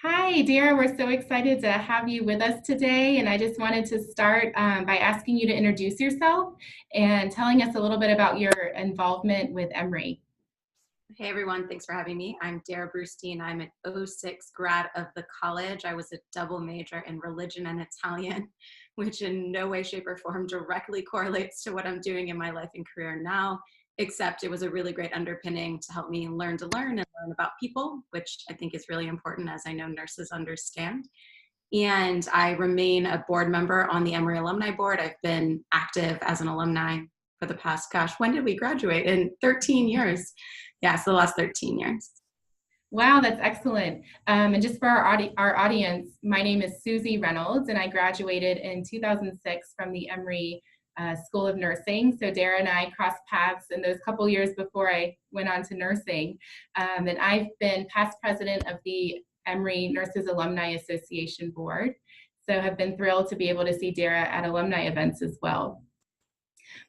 Hi, Darrah. We're so excited to have you with us today. And I just wanted to start by asking you to introduce yourself and telling us a little bit about your involvement with Emory. Hey everyone, thanks for having me. I'm Darrah Brustein. I'm an '06 grad of the college. I was a double major in religion and Italian, which in no way, shape, or form directly correlates to what I'm doing in my life and career now, except it was a really great underpinning to help me learn to learn and learn about people, which I think is really important, as I know nurses understand. And I remain a board member on the Emory Alumni Board. I've been active as an alumni for the past, gosh, when did we graduate? In 13 years. Yeah, so the last 13 years. Wow, that's excellent. And just for our audience, my name is Susie Reynolds, and I graduated in 2006 from the Emory School of Nursing. So Darrah and I crossed paths in those couple years before I went on to nursing. And I've been past president of the Emory Nurses Alumni Association Board. So have been thrilled to be able to see Darrah at alumni events as well.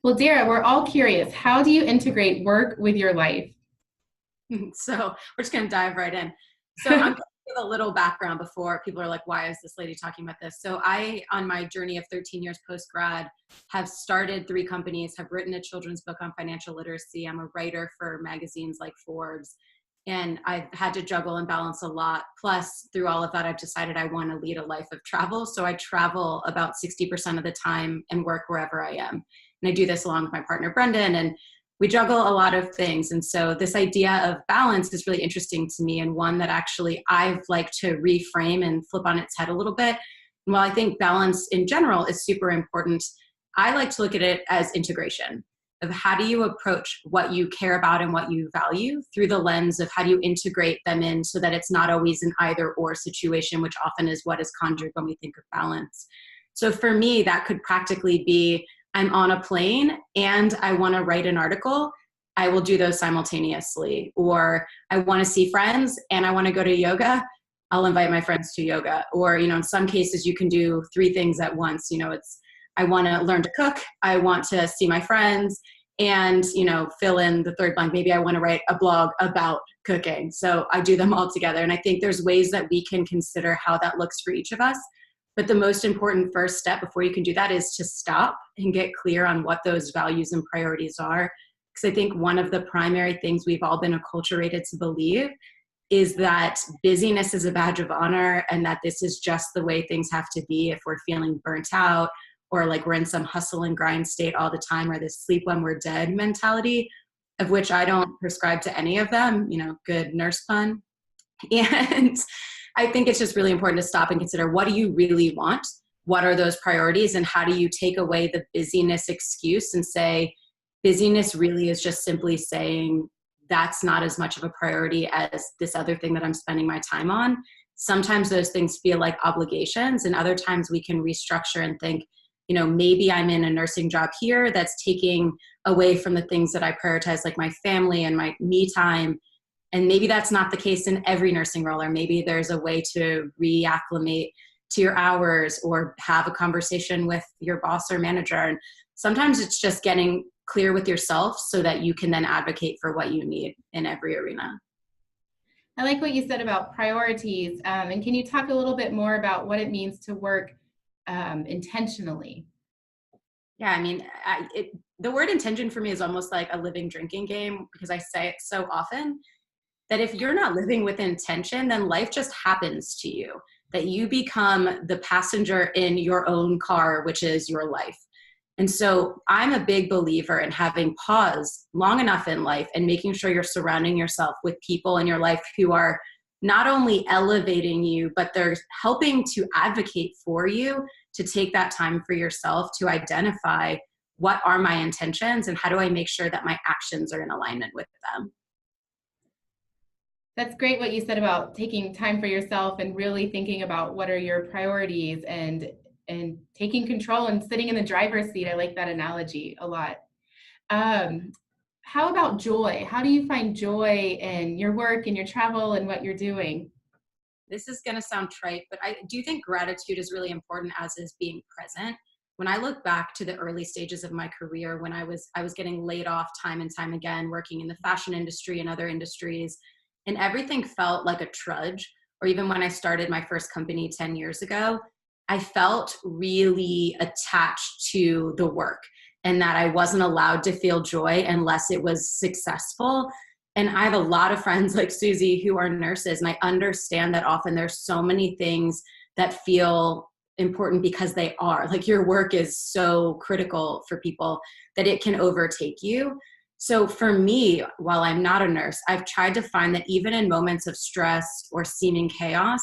Well, Darrah, we're all curious, how do you integrate work with your life? So we're just going to dive right in. So I'm going to give a little background before people are like, why is this lady talking about this? So I, on my journey of 13 years post-grad, have started 3 companies, have written a children's book on financial literacy. I'm a writer for magazines like Forbes. And I've had to juggle and balance a lot. Plus, through all of that, I've decided I want to lead a life of travel. So I travel about 60% of the time and work wherever I am. And I do this along with my partner, Brendan. And we juggle a lot of things. And so this idea of balance is really interesting to me, and one that actually I've liked to reframe and flip on its head a little bit. And while I think balance in general is super important, I like to look at it as integration of how do you approach what you care about and what you value through the lens of how do you integrate them in so that it's not always an either or situation, which often is what is conjured when we think of balance. So for me, that could practically be I'm on a plane and I want to write an article. I will do those simultaneously. Or I want to see friends and I want to go to yoga. I'll invite my friends to yoga. Or, in some cases you can do 3 things at once. It's I want to learn to cook, I want to see my friends, and, fill in the third blank. Maybe I want to write a blog about cooking. So I do them all together. And I think there's ways that we can consider how that looks for each of us. But the most important first step before you can do that is to stop and get clear on what those values and priorities are. Because I think one of the primary things we've all been acculturated to believe is that busyness is a badge of honor, and that this is just the way things have to be if we're feeling burnt out, or like we're in some hustle and grind state all the time, or this sleep when we're dead mentality, of which I don't prescribe to any of them, good nurse pun. And I think it's just really important to stop and consider, what do you really want? What are those priorities? And how do you take away the busyness excuse and say, busyness really is just simply saying that's not as much of a priority as this other thing that I'm spending my time on. Sometimes those things feel like obligations, and other times we can restructure and think, maybe I'm in a nursing job here that's taking away from the things that I prioritize, like my family and my me time. And maybe that's not the case in every nursing role, or maybe there's a way to reacclimate to your hours or have a conversation with your boss or manager. And sometimes it's just getting clear with yourself so that you can then advocate for what you need in every arena. I like what you said about priorities. And can you talk a little bit more about what it means to work intentionally? Yeah, I mean, the word intention for me is almost like a living drinking game, because I say it so often that if you're not living with intention, then life just happens to you, that you become the passenger in your own car, which is your life. And so I'm a big believer in having pause long enough in life and making sure you're surrounding yourself with people in your life who are not only elevating you, but they're helping to advocate for you, to take that time for yourself to identify what are my intentions and how do I make sure that my actions are in alignment with them. That's great what you said about taking time for yourself and really thinking about what are your priorities and taking control and sitting in the driver's seat. I like that analogy a lot. Um, how about joy? How do you find joy in your work and your travel and what you're doing? This is going to sound trite, but I do think gratitude is really important, as is being present. When I look back to the early stages of my career, when I was getting laid off time and time again, working in the fashion industry and other industries, and everything felt like a trudge. or even when I started my first company 10 years ago, I felt really attached to the work and that I wasn't allowed to feel joy unless it was successful. And I have a lot of friends like Susie who are nurses, and I understand that often there's so many things that feel important because they are. Like your work is so critical for people that it can overtake you. So for me, while I'm not a nurse, I've tried to find that even in moments of stress or seeming chaos,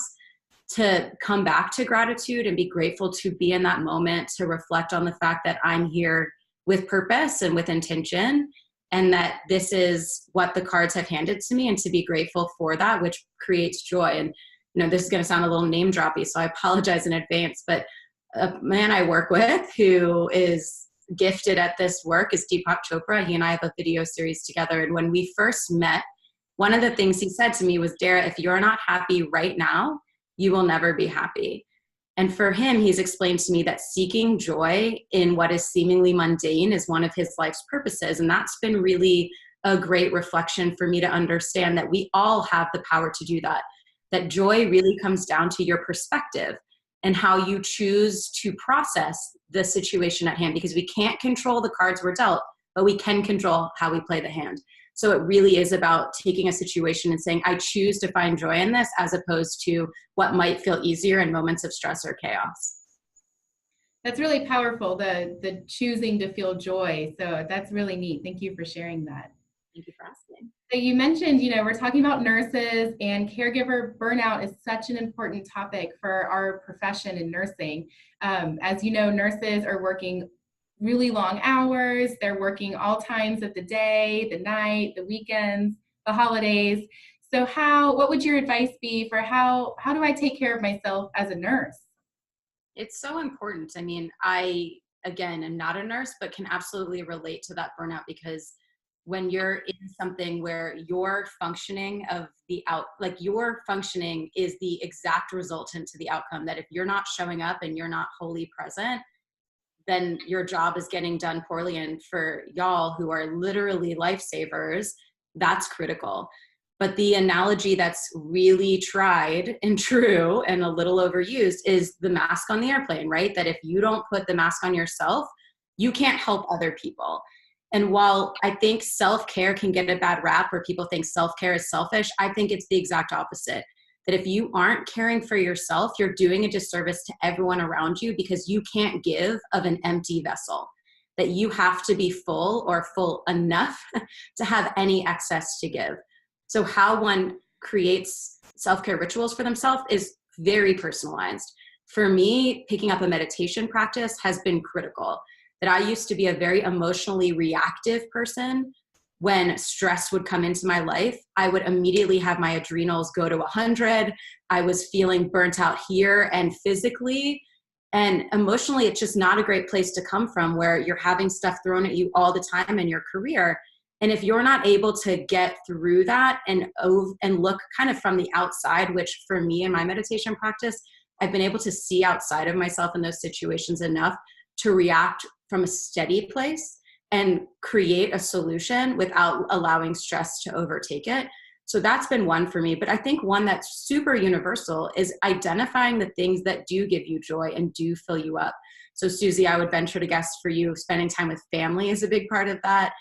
to come back to gratitude and be grateful to be in that moment, to reflect on the fact that I'm here with purpose and with intention, and that this is what the cards have handed to me, and to be grateful for that, which creates joy. And this is going to sound a little name droppy, so I apologize in advance, but a man I work with who is gifted at this work is Deepak Chopra. He and I have a video series together. And when we first met, one of the things he said to me was, Darrah, if you're not happy right now, you will never be happy. And for him, he's explained to me that seeking joy in what is seemingly mundane is one of his life's purposes. And that's been really a great reflection for me to understand that we all have the power to do that. That joy really comes down to your perspective and how you choose to process the situation at hand, because we can't control the cards we're dealt, but we can control how we play the hand. So it really is about taking a situation and saying, I choose to find joy in this, as opposed to what might feel easier in moments of stress or chaos. That's really powerful, the choosing to feel joy. So that's really neat. Thank you for sharing that. Thank you for asking. So you mentioned, we're talking about nurses, and caregiver burnout is such an important topic for our profession in nursing. As you know, nurses are working really long hours. They're working all times of the day, the night, the weekends, the holidays. So what would your advice be for how do I take care of myself as a nurse? It's so important. I mean, I, again, am not a nurse, but can absolutely relate to that burnout, because when you're in something where your functioning your functioning is the exact resultant to the outcome, that if you're not showing up and you're not wholly present, then your job is getting done poorly. And for y'all who are literally lifesavers, that's critical. But the analogy that's really tried and true and a little overused is the mask on the airplane, right? That if you don't put the mask on yourself, you can't help other people. And while I think self-care can get a bad rap, where people think self-care is selfish, I think it's the exact opposite. That if you aren't caring for yourself, you're doing a disservice to everyone around you, because you can't give of an empty vessel. That you have to be full, or full enough to have any excess to give. So how one creates self-care rituals for themselves is very personalized. For me, picking up a meditation practice has been critical. That I used to be a very emotionally reactive person. When stress would come into my life, I would immediately have my adrenals go to 100. I was feeling burnt out here and physically. And emotionally, it's just not a great place to come from, where you're having stuff thrown at you all the time in your career. And if you're not able to get through that and look kind of from the outside, which for me in my meditation practice, I've been able to see outside of myself in those situations enough to react from a steady place and create a solution without allowing stress to overtake it. So that's been one for me. But I think one that's super universal is identifying the things that do give you joy and do fill you up. So Susie, I would venture to guess for you, spending time with family is a big part of that.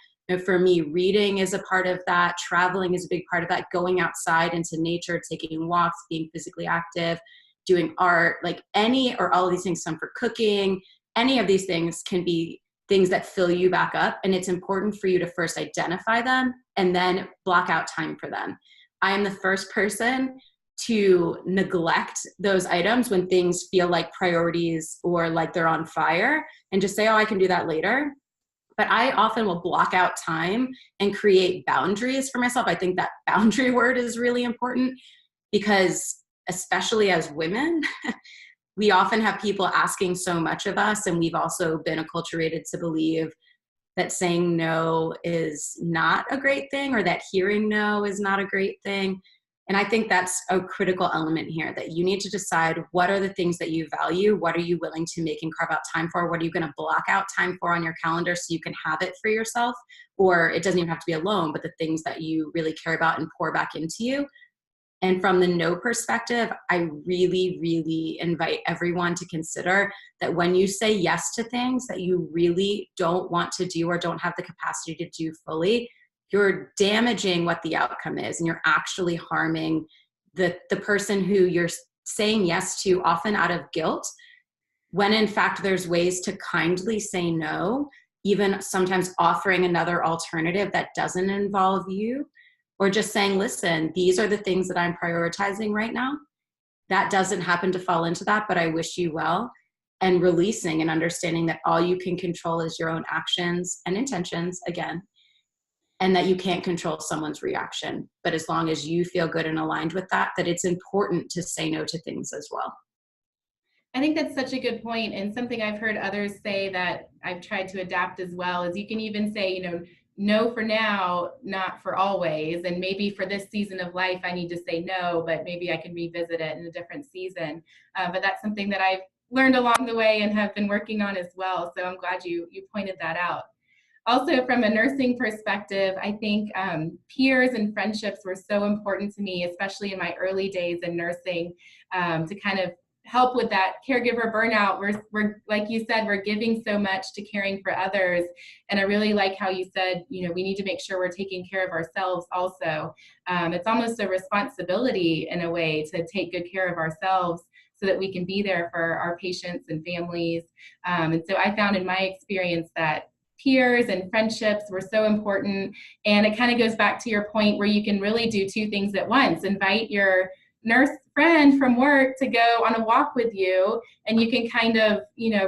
For me, reading is a part of that. Traveling is a big part of that. Going outside into nature, taking walks, being physically active, doing art, like any or all of these things, some for cooking, any of these things can be things that fill you back up. And it's important for you to first identify them and then block out time for them. I am the first person to neglect those items when things feel like priorities or like they're on fire, and just say, oh, I can do that later. But I often will block out time and create boundaries for myself. I think that boundary word is really important, because especially as women, we often have people asking so much of us, and we've also been acculturated to believe that saying no is not a great thing, or that hearing no is not a great thing. And I think that's a critical element here, that you need to decide what are the things that you value, what are you willing to make and carve out time for, what are you going to block out time for on your calendar so you can have it for yourself, or it doesn't even have to be alone, but the things that you really care about and pour back into you. And from the no perspective, I really, really invite everyone to consider that when you say yes to things that you really don't want to do or don't have the capacity to do fully, you're damaging what the outcome is, and you're actually harming the person who you're saying yes to, often out of guilt, when in fact there's ways to kindly say no, even sometimes offering another alternative that doesn't involve you, or just saying, listen, these are the things that I'm prioritizing right now. That doesn't happen to fall into that, but I wish you well. And releasing and understanding that all you can control is your own actions and intentions, again, and that you can't control someone's reaction. But as long as you feel good and aligned with that, that it's important to say no to things as well. I think that's such a good point, and something I've heard others say that I've tried to adapt as well is you can even say, no for now, not for always, and maybe for this season of life I need to say no, but maybe I can revisit it in a different season. But that's something that I've learned along the way and have been working on as well. So I'm glad you pointed that out. Also, from a nursing perspective, I think peers and friendships were so important to me, especially in my early days in nursing, to kind of help with that caregiver burnout. We're like you said, we're giving so much to caring for others. And I really like how you said, we need to make sure we're taking care of ourselves also. It's almost a responsibility in a way to take good care of ourselves so that we can be there for our patients and families. And so I found in my experience that peers and friendships were so important. And it kind of goes back to your point where you can really do two things at once. Invite your nurse friend from work to go on a walk with you, and you can kind of,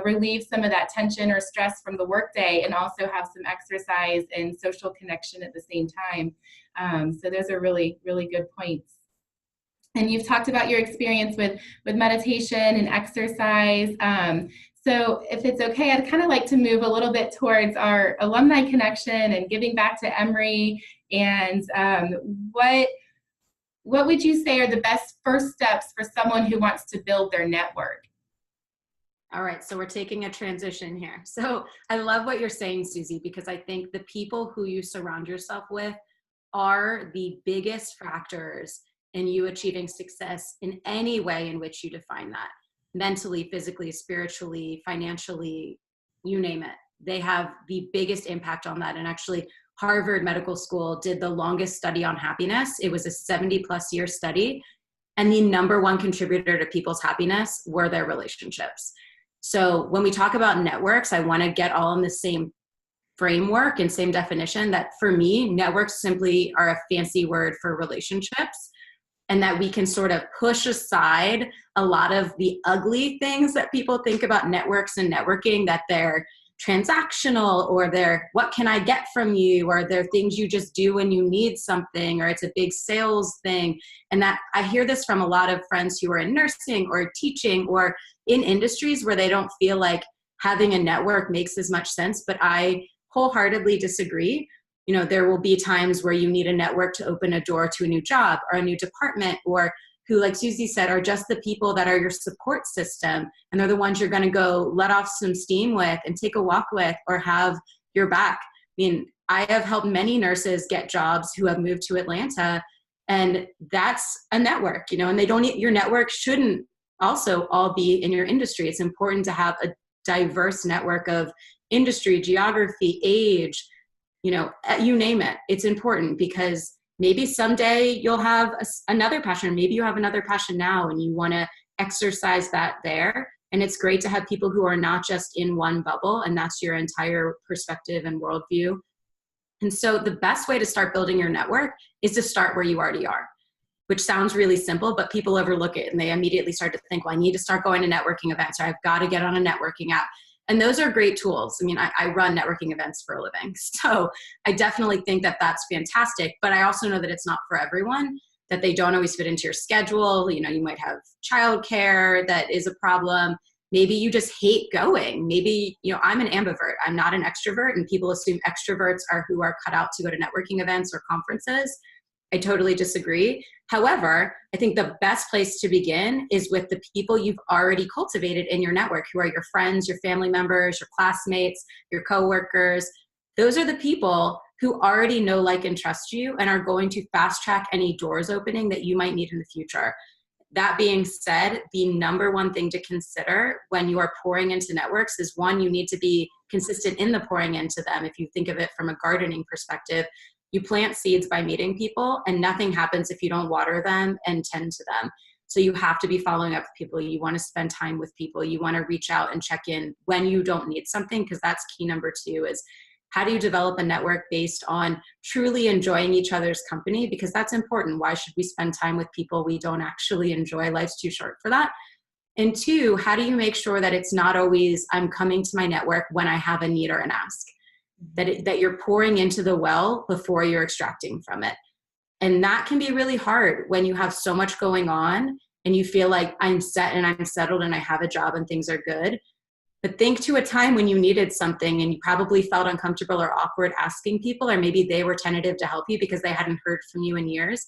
relieve some of that tension or stress from the workday, and also have some exercise and social connection at the same time. So those are really, really good points. And you've talked about your experience with meditation and exercise. So if it's okay, I'd kind of like to move a little bit towards our alumni connection and giving back to Emory. And what would you say are the best first steps for someone who wants to build their network? All right, so we're taking a transition here. So I love what you're saying, Susie, because I think the people who you surround yourself with are the biggest factors in you achieving success in any way in which you define that. Mentally, physically, spiritually, financially, you name it. They have the biggest impact on that. And actually, Harvard Medical School did the longest study on happiness. It was a 70+ year study. And the number one contributor to people's happiness were their relationships. So when we talk about networks, I want to get all in the same framework and same definition that for me, networks simply are a fancy word for relationships, and that we can sort of push aside a lot of the ugly things that people think about networks and networking, that they're transactional, or they're what can I get from you, or they're things you just do when you need something, or it's a big sales thing. And that I hear this from a lot of friends who are in nursing or teaching or in industries where they don't feel like having a network makes as much sense. But I wholeheartedly disagree. There will be times where you need a network to open a door to a new job or a new department, or who, like Susie said, are just the people that are your support system. And they're the ones you're going to go let off some steam with and take a walk with or have your back. I have helped many nurses get jobs who have moved to Atlanta, and that's a network, and your network shouldn't also all be in your industry. It's important to have a diverse network of industry, geography, age, you name it. It's important because maybe someday you'll have another passion. Maybe you have another passion now and you want to exercise that there. And it's great to have people who are not just in one bubble, and that's your entire perspective and worldview. And so the best way to start building your network is to start where you already are, which sounds really simple, but people overlook it and they immediately start to think, well, I need to start going to networking events, or I've got to get on a networking app. And those are great tools. I run networking events for a living. So I definitely think that that's fantastic, but I also know that it's not for everyone, that they don't always fit into your schedule. You might have childcare that is a problem. Maybe you just hate going. Maybe, I'm an ambivert. I'm not an extrovert, and people assume extroverts are who are cut out to go to networking events or conferences. I totally disagree. However, I think the best place to begin is with the people you've already cultivated in your network, who are your friends, your family members, your classmates, your coworkers. Those are the people who already know, like, and trust you and are going to fast track any doors opening that you might need in the future. That being said, the number one thing to consider when you are pouring into networks is, one, you need to be consistent in the pouring into them. If you think of it from a gardening perspective, you plant seeds by meeting people, and nothing happens if you don't water them and tend to them. So you have to be following up with people. You want to spend time with people. You want to reach out and check in when you don't need something, because that's key number two, is how do you develop a network based on truly enjoying each other's company? Because that's important. Why should we spend time with people we don't actually enjoy? Life's too short for that. And two, how do you make sure that it's not always, I'm coming to my network when I have a need or an ask, that you're pouring into the well before you're extracting from it. And that can be really hard when you have so much going on and you feel like I'm set and I'm settled and I have a job and things are good. But think to a time when you needed something and you probably felt uncomfortable or awkward asking people, or maybe they were tentative to help you because they hadn't heard from you in years,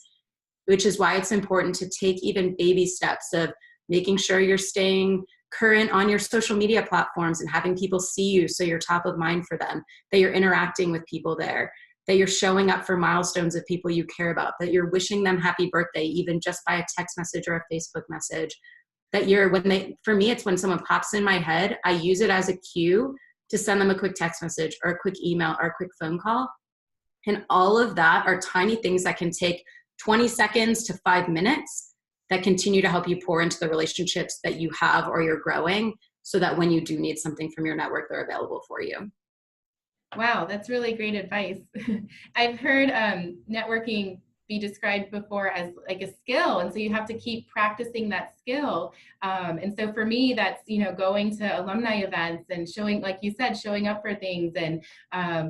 which is why it's important to take even baby steps of making sure you're staying current on your social media platforms and having people see you so you're top of mind for them, that you're interacting with people there, that you're showing up for milestones of people you care about, that you're wishing them happy birthday, even just by a text message or a Facebook message. That for me, it's when someone pops in my head, I use it as a cue to send them a quick text message or a quick email or a quick phone call. And all of that are tiny things that can take 20 seconds to 5 minutes that continue to help you pour into the relationships that you have or you're growing, so that when you do need something from your network, they're available for you. Wow, that's really great advice. I've heard networking be described before as like a skill, and so you have to keep practicing that skill. And so for me, that's going to alumni events and showing, like you said, showing up for things and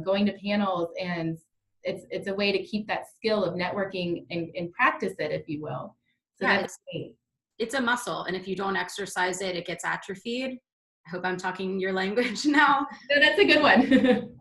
going to panels, and it's a way to keep that skill of networking and practice it, if you will. So yeah, that's great. It's a muscle, and if you don't exercise it, it gets atrophied. I hope I'm talking your language now. No, that's a good one.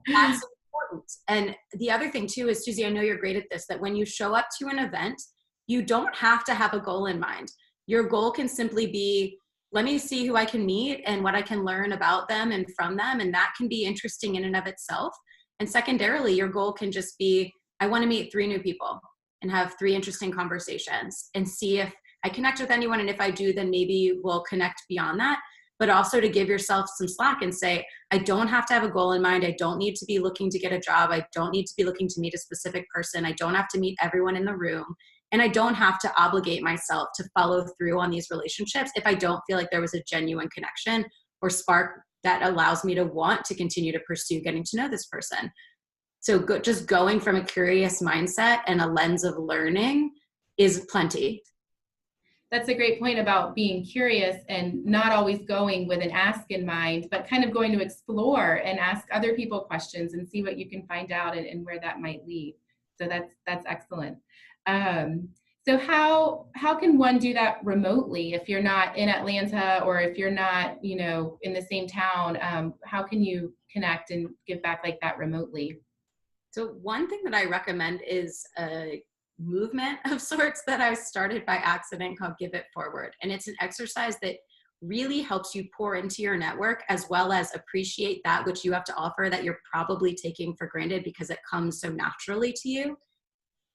That's important. And the other thing too is, Susie, I know you're great at this, that when you show up to an event, you don't have to have a goal in mind. Your goal can simply be, let me see who I can meet and what I can learn about them and from them. And that can be interesting in and of itself. And secondarily, your goal can just be, I want to meet 3 new people and have 3 interesting conversations and see if I connect with anyone. And if I do, then maybe we'll connect beyond that. But also to give yourself some slack and say, I don't have to have a goal in mind. I don't need to be looking to get a job. I don't need to be looking to meet a specific person. I don't have to meet everyone in the room. And I don't have to obligate myself to follow through on these relationships if I don't feel like there was a genuine connection or spark that allows me to want to continue to pursue getting to know this person. So just going from a curious mindset and a lens of learning is plenty. That's a great point about being curious and not always going with an ask in mind, but kind of going to explore and ask other people questions and see what you can find out and where that might lead. So that's excellent. So how can one do that remotely if you're not in Atlanta, or if you're not in the same town? How can you connect and give back like that remotely? So one thing that I recommend is a movement of sorts that I started by accident called Give It Forward. And it's an exercise that really helps you pour into your network, as well as appreciate that which you have to offer that you're probably taking for granted because it comes so naturally to you.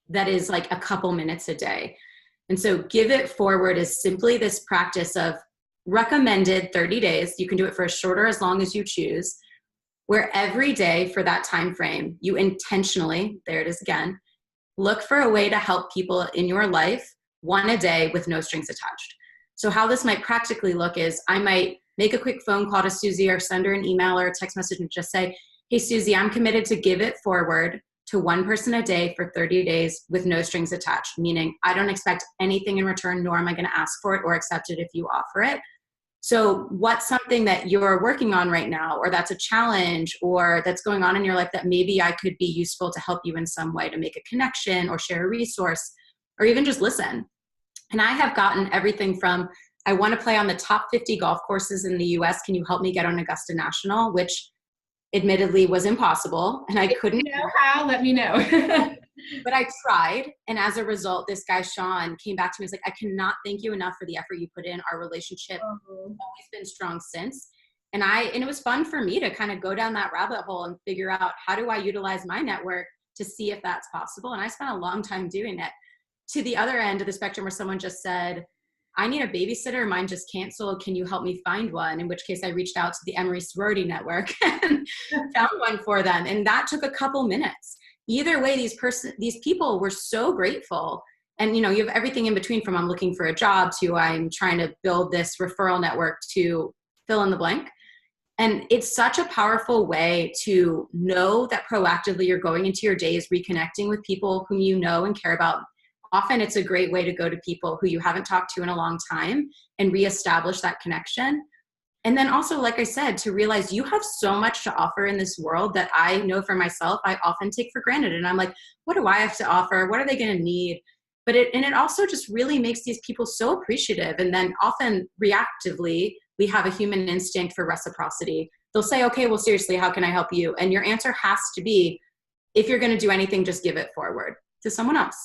That is like a couple minutes a day. And so Give It Forward is simply this practice of recommended 30 days. You can do it for as short or as long as you choose, where every day for that time frame, you intentionally, there it is again, look for a way to help people in your life, one a day with no strings attached. So how this might practically look is, I might make a quick phone call to Susie or send her an email or a text message and just say, hey, Susie, I'm committed to give it forward to one person a day for 30 days with no strings attached, meaning I don't expect anything in return, nor am I going to ask for it or accept it if you offer it. So what's something that you're working on right now, or that's a challenge, or that's going on in your life that maybe I could be useful to help you in some way, to make a connection or share a resource, or even just listen. And I have gotten everything from, I want to play on the top 50 golf courses in the US. Can you help me get on Augusta National? Which admittedly was impossible. And I couldn't. If you know how, let me know. But I tried. And as a result, this guy, Sean, came back to me. He's like, I cannot thank you enough for the effort you put in. Our relationship has always been strong since. And it was fun for me to kind of go down that rabbit hole and figure out, how do I utilize my network to see if that's possible. And I spent a long time doing it. To the other end of the spectrum where someone just said, I need a babysitter, mine just canceled, can you help me find one? In which case I reached out to the Emory sorority network and found one for them. And that took a couple minutes. Either way, these people were so grateful. And you have everything in between, from I'm looking for a job to I'm trying to build this referral network to fill in the blank. And it's such a powerful way to know that proactively you're going into your days, reconnecting with people whom you know and care about. Often it's a great way to go to people who you haven't talked to in a long time and reestablish that connection. And then also, like I said, to realize you have so much to offer in this world that I know for myself, I often take for granted. And I'm like, what do I have to offer? What are they going to need? But it also just really makes these people so appreciative. And then often reactively, we have a human instinct for reciprocity. They'll say, okay, well, seriously, how can I help you? And your answer has to be, if you're going to do anything, just give it forward to someone else.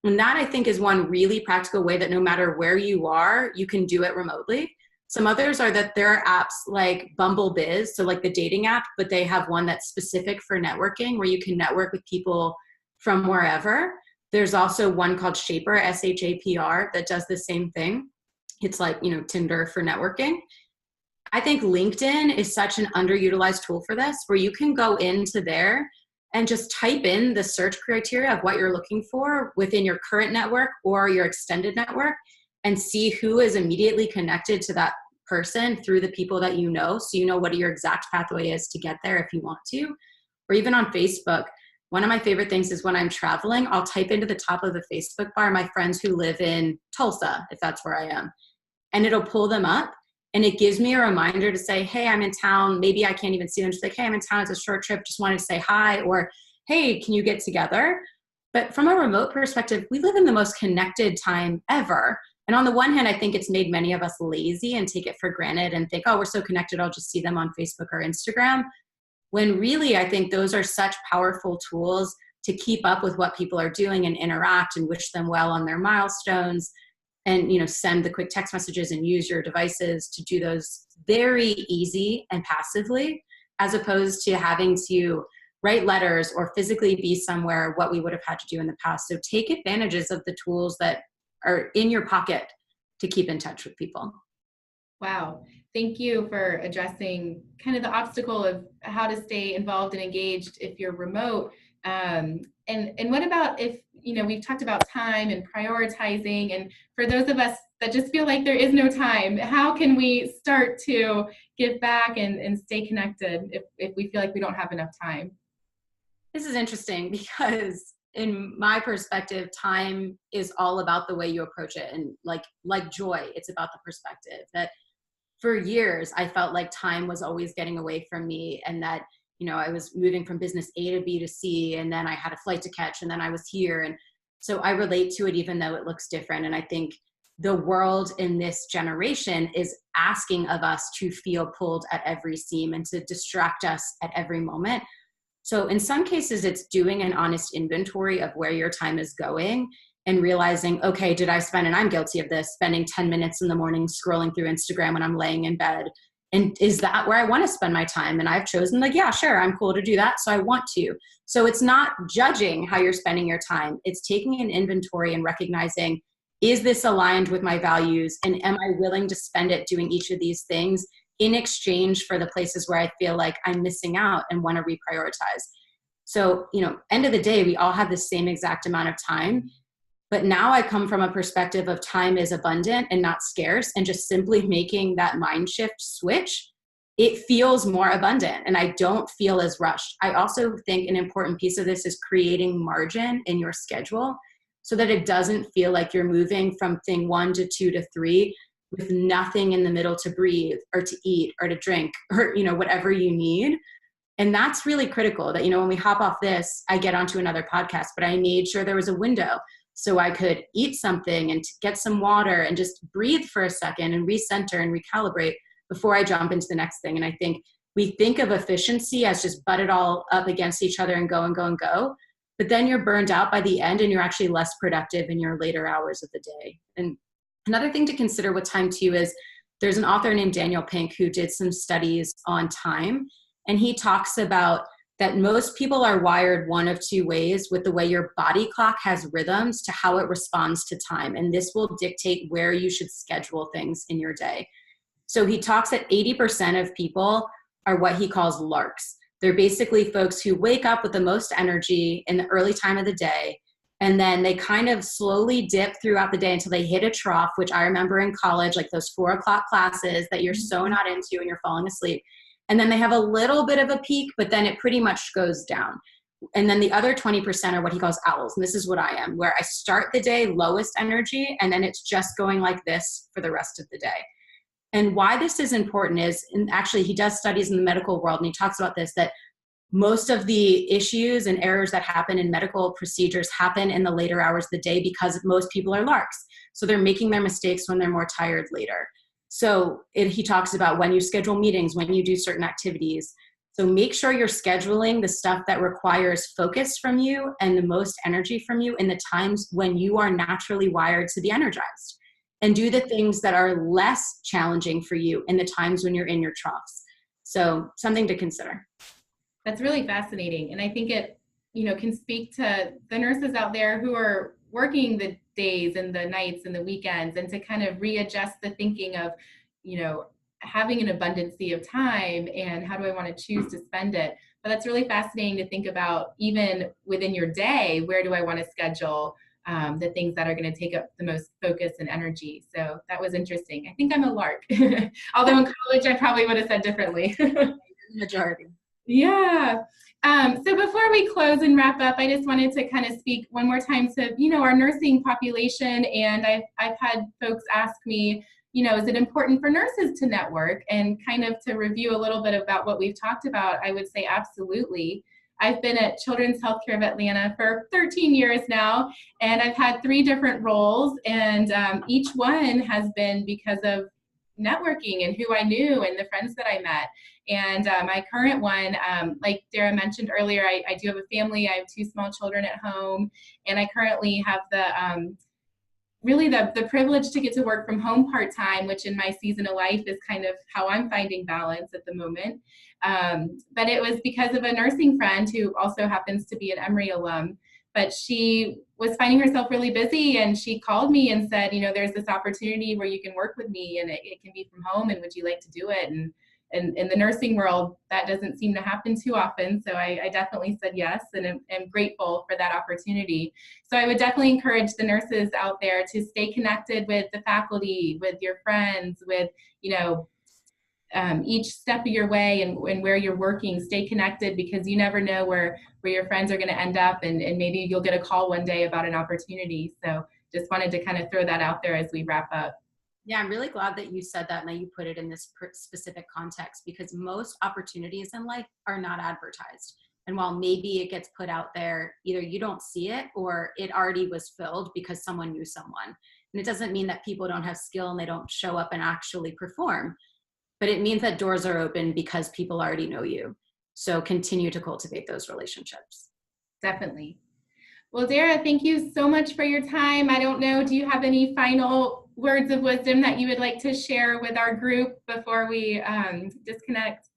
And that, I think, is one really practical way that no matter where you are, you can do it remotely. Some others are that there are apps like Bumble Biz, so like the dating app, but they have one that's specific for networking where you can network with people from wherever. There's also one called Shaper, SHAPR, that does the same thing. It's like, Tinder for networking. I think LinkedIn is such an underutilized tool for this, where you can go into there and just type in the search criteria of what you're looking for within your current network or your extended network and see who is immediately connected to that person through the people that you know. So you know what your exact pathway is to get there if you want to. Or even on Facebook, one of my favorite things is when I'm traveling, I'll type into the top of the Facebook bar my friends who live in Tulsa, if that's where I am. And it'll pull them up. And it gives me a reminder to say, hey, I'm in town. Maybe I can't even see them. Just like, hey, I'm in town. It's a short trip. Just wanted to say hi. Or, hey, can you get together? But from a remote perspective, we live in the most connected time ever. And on the one hand, I think it's made many of us lazy and take it for granted and think, oh, we're so connected, I'll just see them on Facebook or Instagram. When really, I think those are such powerful tools to keep up with what people are doing and interact and wish them well on their milestones. And send the quick text messages and use your devices to do those very easy and passively, as opposed to having to write letters or physically be somewhere, what we would have had to do in the past. So take advantages of the tools that are in your pocket to keep in touch with people. Wow. Thank you for addressing kind of the obstacle of how to stay involved and engaged if you're remote. And what about if, we've talked about time and prioritizing, and for those of us that just feel like there is no time, how can we start to give back and stay connected if we feel like we don't have enough time? This is interesting because in my perspective, time is all about the way you approach it. And like joy, it's about the perspective that for years, I felt like time was always getting away from me, and that I was moving from business A to B to C, and then I had a flight to catch, and then I was here. And so I relate to it, even though it looks different. And I think the world in this generation is asking of us to feel pulled at every seam and to distract us at every moment. So in some cases, it's doing an honest inventory of where your time is going and realizing, okay, did I spend, and I'm guilty of this, spending 10 minutes in the morning scrolling through Instagram when I'm laying in bed. And is that where I want to spend my time? And I've chosen yeah, sure, I'm cool to do that. So I want to. So it's not judging how you're spending your time. It's taking an inventory and recognizing, is this aligned with my values? And am I willing to spend it doing each of these things in exchange for the places where I feel like I'm missing out and want to reprioritize? So, end of the day, we all have the same exact amount of time. But now I come from a perspective of time is abundant and not scarce, and just simply making that mind shift switch, it feels more abundant and I don't feel as rushed. I also think an important piece of this is creating margin in your schedule so that it doesn't feel like you're moving from thing 1 to 2 to 3 with nothing in the middle to breathe or to eat or to drink or, whatever you need. And that's really critical that, when we hop off this, I get onto another podcast, but I made sure there was a window so I could eat something and get some water and just breathe for a second and recenter and recalibrate before I jump into the next thing. And I think we think of efficiency as just butt it all up against each other and go and go and go. But then you're burned out by the end and you're actually less productive in your later hours of the day. And another thing to consider with time too is there's an author named Daniel Pink who did some studies on time. And he talks about that most people are wired one of two ways with the way your body clock has rhythms to how it responds to time. And this will dictate where you should schedule things in your day. So he talks that 80% of people are what he calls larks. They're basically folks who wake up with the most energy in the early time of the day, and then they kind of slowly dip throughout the day until they hit a trough, which I remember in college, like those 4 o'clock classes that you're so not into and you're falling asleep. And then they have a little bit of a peak, but then it pretty much goes down. And then the other 20% are what he calls owls. And this is what I am, where I start the day lowest energy, and then it's just going like this for the rest of the day. And why this is important is, and actually he does studies in the medical world, and he talks about this, that most of the issues and errors that happen in medical procedures happen in the later hours of the day because most people are larks. So they're making their mistakes when they're more tired later. So he talks about when you schedule meetings, when you do certain activities. So make sure you're scheduling the stuff that requires focus from you and the most energy from you in the times when you are naturally wired to be energized. And do the things that are less challenging for you in the times when you're in your troughs. So something to consider. That's really fascinating. And I think it, can speak to the nurses out there who are working the days and the nights and the weekends, and to kind of readjust the thinking of, having an abundancy of time and how do I want to choose to spend it. But that's really fascinating to think about, even within your day, where do I want to schedule the things that are going to take up the most focus and energy. So that was interesting. I think I'm a lark. Although in college, I probably would have said differently. Majority. Yeah. So before we close and wrap up, I just wanted to kind of speak one more time to, our nursing population. And I've had folks ask me, is it important for nurses to network? And kind of to review a little bit about what we've talked about, I would say absolutely. I've been at Children's Healthcare of Atlanta for 13 years now, and I've had 3 different roles, and each one has been because of networking and who I knew and the friends that I met. And my current one, like Darrah mentioned earlier, I do have a family. I have 2 small children at home, and I currently have really the privilege to get to work from home part-time, which in my season of life is kind of how I'm finding balance at the moment. But it was because of a nursing friend who also happens to be an Emory alum, but she was finding herself really busy, and she called me and said, there's this opportunity where you can work with me, and it can be from home, and would you like to do it? And in the nursing world, that doesn't seem to happen too often. So I definitely said yes, and am grateful for that opportunity. So I would definitely encourage the nurses out there to stay connected with the faculty, with your friends, with, each step of your way and where you're working. Stay connected, because you never know where your friends are going to end up, and maybe you'll get a call one day about an opportunity. So just wanted to kind of throw that out there as we wrap up. Yeah, I'm really glad that you said that and that you put it in this specific context, because most opportunities in life are not advertised. And while maybe it gets put out there, either you don't see it or it already was filled because someone knew someone. And it doesn't mean that people don't have skill and they don't show up and actually perform, but it means that doors are open because people already know you. So continue to cultivate those relationships. Definitely. Well, Darrah, thank you so much for your time. I don't know, do you have any final words of wisdom that you would like to share with our group before we disconnect?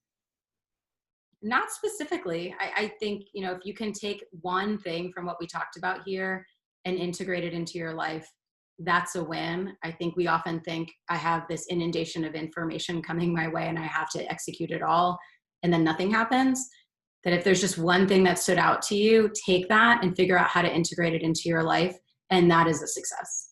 Not specifically. I think, if you can take one thing from what we talked about here and integrate it into your life, that's a win. I think we often think I have this inundation of information coming my way and I have to execute it all, and then nothing happens. That if there's just one thing that stood out to you, take that and figure out how to integrate it into your life, and that is a success.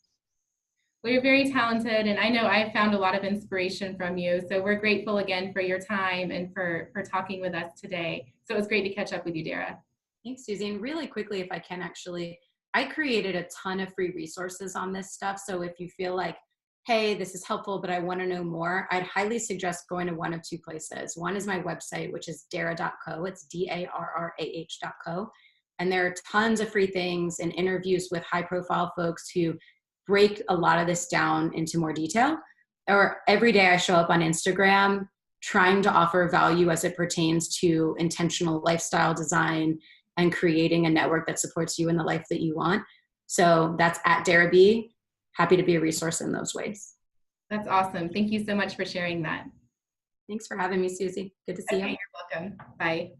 Well, you're very talented, and I know I've found a lot of inspiration from you. So we're grateful again for your time and for talking with us today. So it was great to catch up with you, Darrah. Thanks, Susie. And really quickly, if I can actually, I created a ton of free resources on this stuff. So if you feel like, hey, this is helpful, but I want to know more, I'd highly suggest going to one of 2 places. One is my website, which is darrah.co. It's darrah.co. And there are tons of free things and interviews with high-profile folks who break a lot of this down into more detail. Or every day I show up on Instagram trying to offer value as it pertains to intentional lifestyle design and creating a network that supports you in the life that you want. So that's at Darrah B. Happy to be a resource in those ways. That's awesome. Thank you so much for sharing that. Thanks for having me, Susie. Good to see you. You're welcome. Bye.